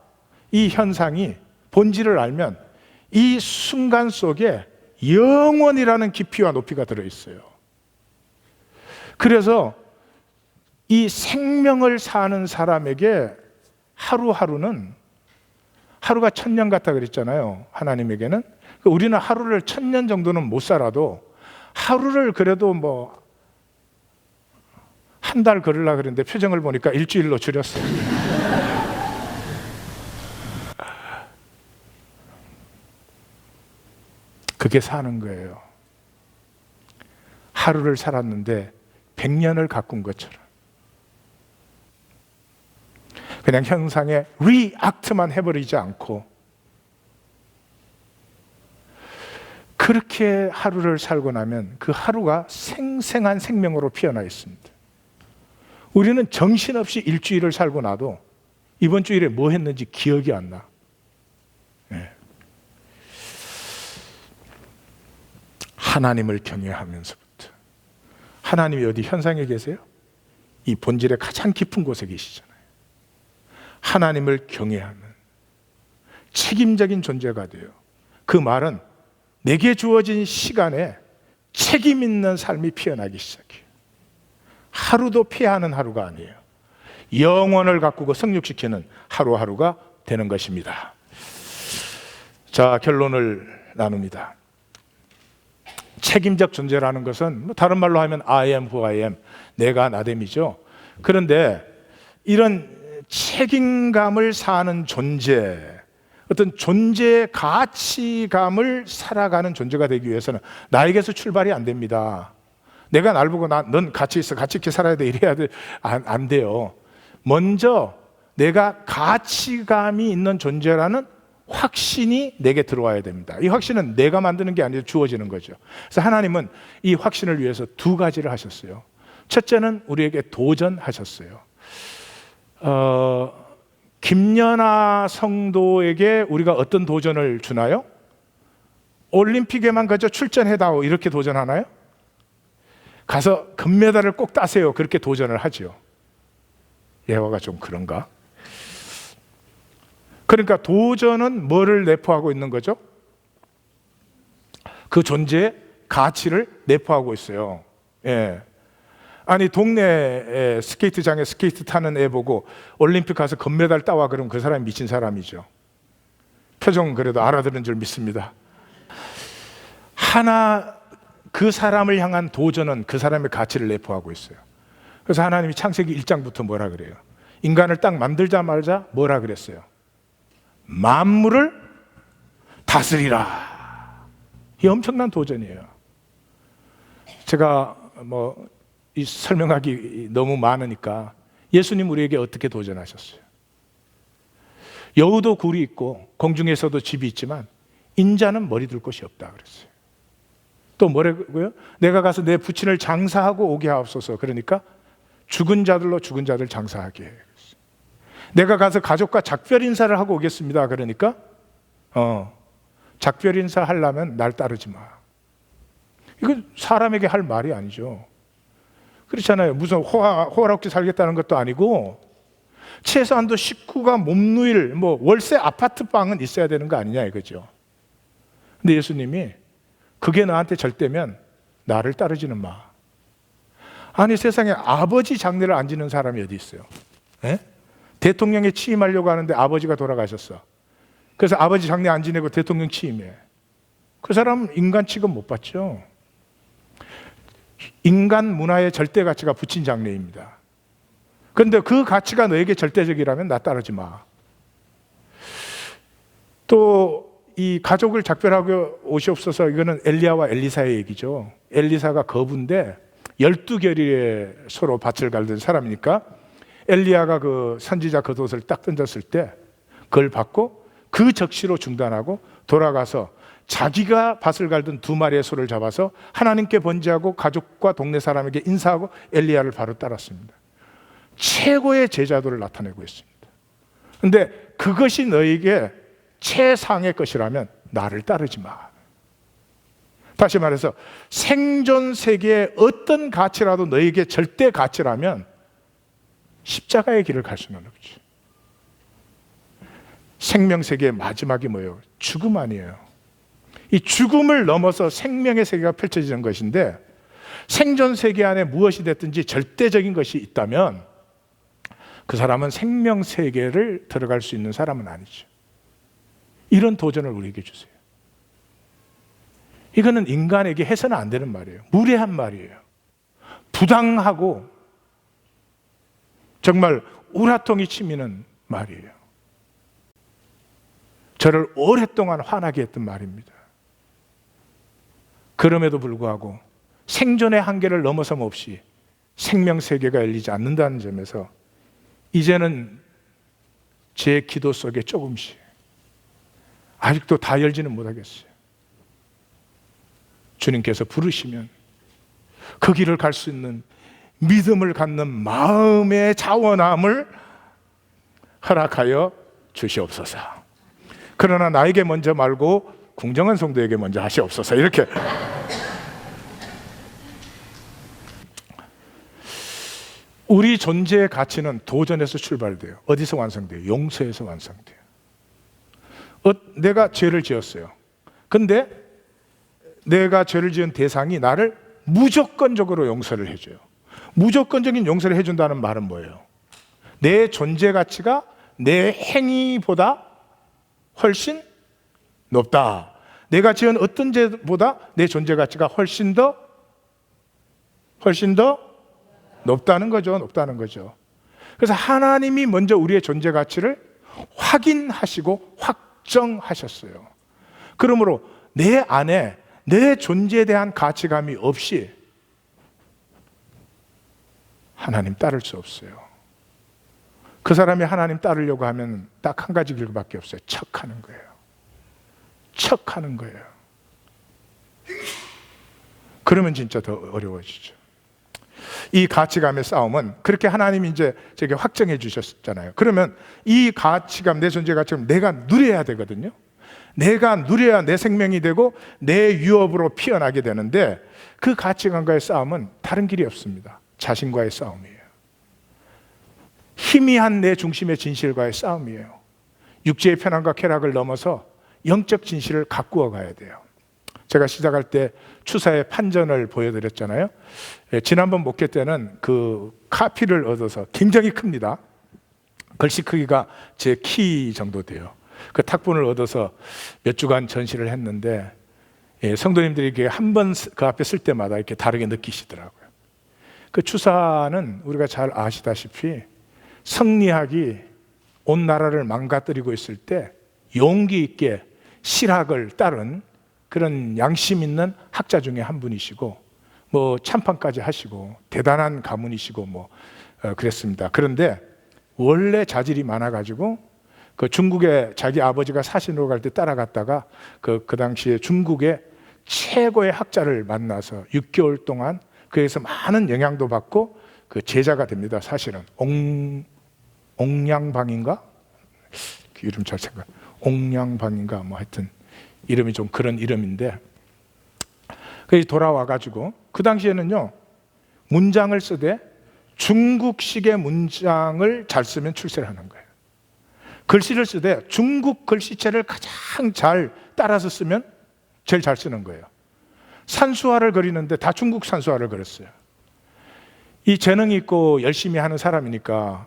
이 현상이 본질을 알면 이 순간 속에 영원이라는 깊이와 높이가 들어있어요. 그래서 이 생명을 사는 사람에게 하루하루는, 하루가 1000년 같다 그랬잖아요. 하나님에게는. 우리는 하루를 1000년 정도는 못 살아도 하루를 그래도 뭐 한 달 걸으려고 그랬는데 표정을 보니까 일주일로 줄였어요. 그게 사는 거예요. 하루를 살았는데 100년을 가꾼 것처럼. 그냥 현상에 리액트만 해버리지 않고, 그렇게 하루를 살고 나면 그 하루가 생생한 생명으로 피어나 있습니다. 우리는 정신없이 일주일을 살고 나도 이번 주일에 뭐 했는지 기억이 안 나. 네. 하나님을 경외하면서부터. 하나님이 어디 현상에 계세요? 이 본질의 가장 깊은 곳에 계시잖아요. 하나님을 경외하는 책임적인 존재가 돼요. 그 말은 내게 주어진 시간에 책임 있는 삶이 피어나기 시작해요. 하루도 피하는 하루가 아니에요. 영원을 가꾸고 성육시키는 하루하루가 되는 것입니다. 자, 결론을 나눕니다. 책임적 존재라는 것은 다른 말로 하면 I am who I am, 내가 나됨이죠. 그런데 이런 책임감을 사는 존재, 어떤 존재의 가치감을 살아가는 존재가 되기 위해서는 나에게서 출발이 안 됩니다. 내가 날 보고 넌 가치 있어, 가치 있게 살아야 돼, 이래야 돼. 안 돼요. 먼저 내가 가치감이 있는 존재라는 확신이 내게 들어와야 됩니다. 이 확신은 내가 만드는 게 아니라 주어지는 거죠. 그래서 하나님은 이 확신을 위해서 두 가지를 하셨어요. 첫째는 우리에게 도전하셨어요. 김연아 성도에게 우리가 어떤 도전을 주나요? 올림픽에만 가서 출전해다오, 이렇게 도전하나요? 가서 금메달을 꼭 따세요, 그렇게 도전을 하죠. 예화가 좀 그런가? 그러니까 도전은 뭐를 내포하고 있는 거죠? 그 존재의 가치를 내포하고 있어요. 예. 아니, 동네 스케이트장에 스케이트 타는 애 보고 올림픽 가서 금메달 따와 그러면 그 사람이 미친 사람이죠. 표정 그래도 알아들은 줄 믿습니다. 하나, 그 사람을 향한 도전은 그 사람의 가치를 내포하고 있어요. 그래서 하나님이 창세기 1장부터 뭐라 그래요? 인간을 딱 만들자마자 뭐라 그랬어요? 만물을 다스리라. 이 엄청난 도전이에요. 제가 이 설명하기 너무 많으니까 예수님 우리에게 어떻게 도전하셨어요? 여우도 굴이 있고 공중에서도 집이 있지만 인자는 머리 둘 곳이 없다 그랬어요. 또 뭐라고요? 내가 가서 내 부친을 장사하고 오게 하옵소서. 그러니까 죽은 자들로 죽은 자들 장사하게 해요. 내가 가서 가족과 작별 인사를 하고 오겠습니다. 그러니까 작별 인사 하려면 날 따르지 마. 이건 사람에게 할 말이 아니죠. 그렇잖아요. 무슨 호화롭게 살겠다는 것도 아니고 최소한도 식구가 몸 누일 월세 아파트 방은 있어야 되는 거 아니냐 이거죠. 근데 예수님이 그게 너한테 절대면 나를 따르지는 마. 아니, 세상에 아버지 장례를 안 지는 사람이 어디 있어요? 에? 대통령에 취임하려고 하는데 아버지가 돌아가셨어. 그래서 아버지 장례 안 지내고 대통령 취임해. 그 사람은 인간 취급 못 받죠. 인간 문화의 절대 가치가 부친 장례입니다. 그런데 그 가치가 너에게 절대적이라면 나 따르지 마. 또 이 가족을 작별하고 오시옵소서, 이거는 엘리야와 엘리사의 얘기죠. 엘리사가 거부인데 12결의에 서로 밭을 갈던 사람이니까 엘리야가 그 선지자 겉옷을 딱 던졌을 때 그걸 받고 그 적시로 중단하고 돌아가서 자기가 밭을 갈던 두 마리의 소를 잡아서 하나님께 번제하고 가족과 동네 사람에게 인사하고 엘리야를 바로 따랐습니다. 최고의 제자도를 나타내고 있습니다. 그런데 그것이 너에게 최상의 것이라면 나를 따르지 마. 다시 말해서 생존 세계의 어떤 가치라도 너에게 절대 가치라면 십자가의 길을 갈 수는 없지. 생명 세계의 마지막이 뭐예요? 죽음 아니에요. 이 죽음을 넘어서 생명의 세계가 펼쳐지는 것인데, 생존 세계 안에 무엇이 됐든지 절대적인 것이 있다면 그 사람은 생명 세계를 들어갈 수 있는 사람은 아니죠. 이런 도전을 우리에게 주세요. 이거는 인간에게 해서는 안 되는 말이에요. 무례한 말이에요. 부당하고 정말 우라통이 치미는 말이에요. 저를 오랫동안 화나게 했던 말입니다. 그럼에도 불구하고 생존의 한계를 넘어섬 없이 생명 세계가 열리지 않는다는 점에서 이제는 제 기도 속에 조금씩, 아직도 다 열지는 못하겠어요. 주님께서 부르시면 그 길을 갈 수 있는 믿음을 갖는 마음의 자원함을 허락하여 주시옵소서. 그러나 나에게 먼저 말고 궁정한 성도에게 먼저 하시옵소서. 이렇게. 우리 존재의 가치는 도전에서 출발돼요. 어디서 완성돼요? 용서에서 완성돼요. 내가 죄를 지었어요. 근데 내가 죄를 지은 대상이 나를 무조건적으로 용서를 해줘요. 무조건적인 용서를 해준다는 말은 뭐예요? 내 존재 가치가 내 행위보다 훨씬 높다. 내가 지은 어떤 죄보다 내 존재 가치가 훨씬 더 높다는 거죠. 그래서 하나님이 먼저 우리의 존재 가치를 확인하시고 확정하셨어요. 그러므로 내 안에 내 존재에 대한 가치감이 없이 하나님 따를 수 없어요. 그 사람이 하나님 따르려고 하면 딱 한 가지 길밖에 없어요. 척하는 거예요. 그러면 진짜 더 어려워지죠. 이 가치감의 싸움은 그렇게 하나님이 이제 제게 확정해 주셨잖아요. 그러면 이 가치감, 내 존재 가치감 내가 누려야 되거든요. 내가 누려야 내 생명이 되고 내 유업으로 피어나게 되는데, 그 가치감과의 싸움은 다른 길이 없습니다. 자신과의 싸움이에요. 희미한 내 중심의 진실과의 싸움이에요. 육체의 편안과 쾌락을 넘어서 영적 진실을 가꾸어 가야 돼요. 제가 시작할 때 추사의 판전을 보여드렸잖아요. 지난번 목회 때는 그 카피를 얻어서 굉장히 큽니다. 글씨 크기가 제 키 정도 돼요. 그 탁본을 얻어서 몇 주간 전시를 했는데, 성도님들이 한 번 그 앞에 쓸 때마다 이렇게 다르게 느끼시더라고요. 그 추사는 우리가 잘 아시다시피 성리학이 온 나라를 망가뜨리고 있을 때 용기 있게 실학을 따른 그런 양심 있는 학자 중에 한 분이시고, 뭐 참판까지 하시고 대단한 가문이시고 그랬습니다. 그런데 원래 자질이 많아가지고 그 중국에 자기 아버지가 사신으로 갈 때 따라갔다가 그 당시에 중국의 최고의 학자를 만나서 6개월 동안 그에서 많은 영향도 받고 그 제자가 됩니다. 사실은 옥량방인가? 그 이름 잘 생각. 옥량방인가 뭐 하여튼 이름이 좀 그런 이름인데, 그래서 돌아와가지고 그 당시에는요 문장을 쓰되 중국식의 문장을 잘 쓰면 출세를 하는 거예요. 글씨를 쓰되 중국 글씨체를 가장 잘 따라서 쓰면 제일 잘 쓰는 거예요. 산수화를 그리는데 다 중국 산수화를 그렸어요. 이 재능이 있고 열심히 하는 사람이니까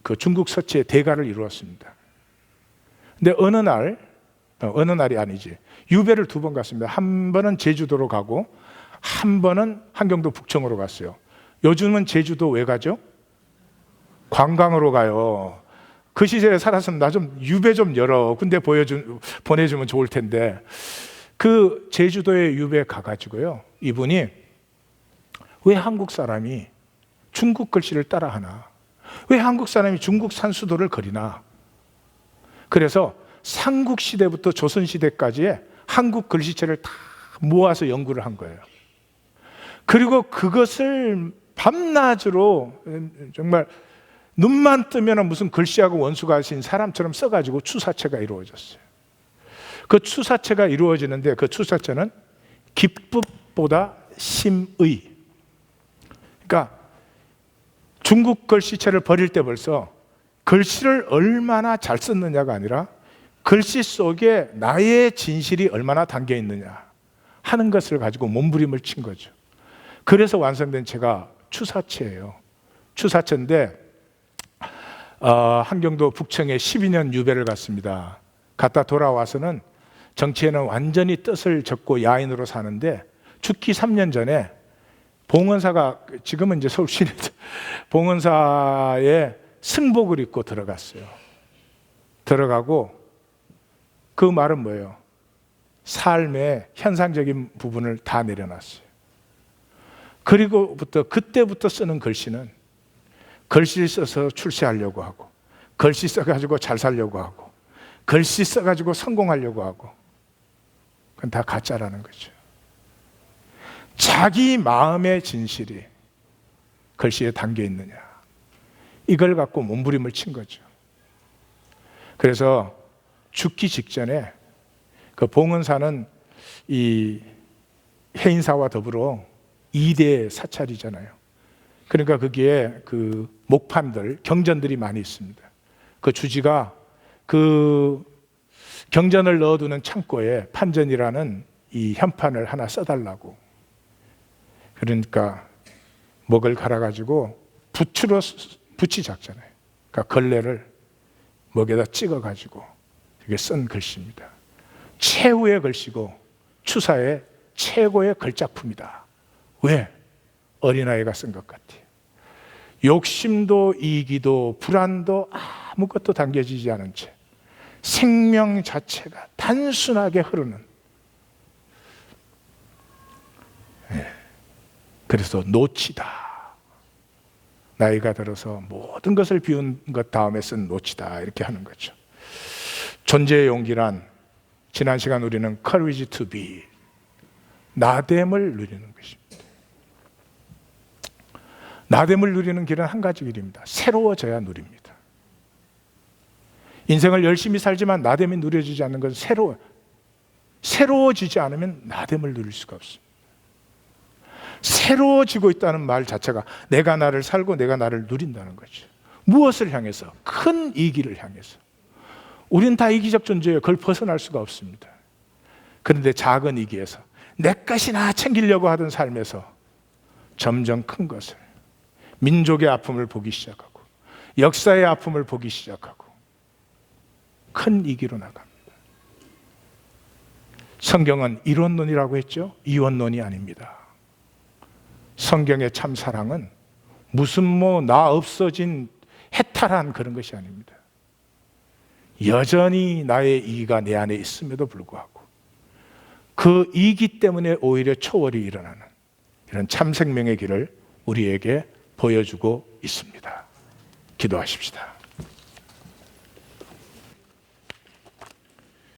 그 중국 서치의 대가를 이루었습니다. 근데 어느 날이 아니지, 유배를 2번 갔습니다. 한 번은 제주도로 가고 한 번은 한경도 북청으로 갔어요. 요즘은 제주도 왜 가죠? 관광으로 가요. 그 시절에 살았으면 나 좀 유배 좀 열어, 군대 보내주면 좋을 텐데. 그 제주도에 유배 가가지고요, 이분이 왜 한국 사람이 중국 글씨를 따라하나, 왜 한국 사람이 중국 산수도를 그리나. 그래서 삼국시대부터 조선시대까지의 한국 글씨체를 다 모아서 연구를 한 거예요. 그리고 그것을 밤낮으로 정말 눈만 뜨면 무슨 글씨하고 원수가 하신 사람처럼 써가지고 추사체가 이루어졌어요. 그 추사체가 이루어지는데 그 추사체는 기법보다 심의. 그러니까 중국 글씨체를 버릴 때 벌써 글씨를 얼마나 잘 썼느냐가 아니라 글씨 속에 나의 진실이 얼마나 담겨 있느냐 하는 것을 가지고 몸부림을 친 거죠. 그래서 완성된 체가 추사체예요. 추사체인데 한경도 북청에 12년 유배를 갔습니다. 갔다 돌아와서는 정치에는 완전히 뜻을 접고 야인으로 사는데, 죽기 3년 전에 봉헌사가, 지금은 이제 서울시내 봉헌사에 승복을 입고 들어갔어요. 들어가고 그 말은 뭐예요? 삶의 현상적인 부분을 다 내려놨어요. 그때부터 쓰는 글씨는 글씨를 써서 출세하려고 하고, 글씨 써가지고 잘 살려고 하고, 글씨 써가지고 성공하려고 하고, 그건 다 가짜라는 거죠. 자기 마음의 진실이 글씨에 담겨 있느냐, 이걸 갖고 몸부림을 친 거죠. 그래서 죽기 직전에 그 봉헌사는 이 해인사와 더불어 2대 사찰이잖아요. 그러니까 거기에 그 목판들, 경전들이 많이 있습니다. 그 주지가 그 경전을 넣어두는 창고에 판전이라는 이 현판을 하나 써달라고. 그러니까 목을 갈아가지고 붓으로 붓이 작잖아요. 그러니까 걸레를 목에다 찍어가지고 이게 쓴 글씨입니다. 최후의 글씨고 추사의 최고의 글작품이다. 왜? 어린아이가 쓴 것 같아요. 욕심도 이기도 불안도 아무것도 담겨지지 않은 채 생명 자체가 단순하게 흐르는, 그래서 노치다. 나이가 들어서 모든 것을 비운 것 다음에 쓴 노치다, 이렇게 하는 거죠. 존재의 용기란 지난 시간 우리는 courage to be, 나됨을 누리는 것입니다. 나됨을 누리는 길은 한 가지 길입니다. 새로워져야 누립니다. 인생을 열심히 살지만 나됨이 누려지지 않는 것은 새로워지지 않으면 나됨을 누릴 수가 없습니다. 새로워지고 있다는 말 자체가 내가 나를 살고 내가 나를 누린다는 거죠. 무엇을 향해서? 큰 이기를 향해서. 우리는 다 이기적 존재예요. 그걸 벗어날 수가 없습니다. 그런데 작은 이기에서 내 것이나 챙기려고 하던 삶에서 점점 큰 것을, 민족의 아픔을 보기 시작하고 역사의 아픔을 보기 시작하고 큰 이기로 나갑니다. 성경은 이론론이라고 했죠? 이원론이 아닙니다. 성경의 참 사랑은 무슨 나 없어진 해탈한 그런 것이 아닙니다. 여전히 나의 이기가 내 안에 있음에도 불구하고 그 이기 때문에 오히려 초월이 일어나는 이런 참 생명의 길을 우리에게 보여주고 있습니다. 기도하십시다.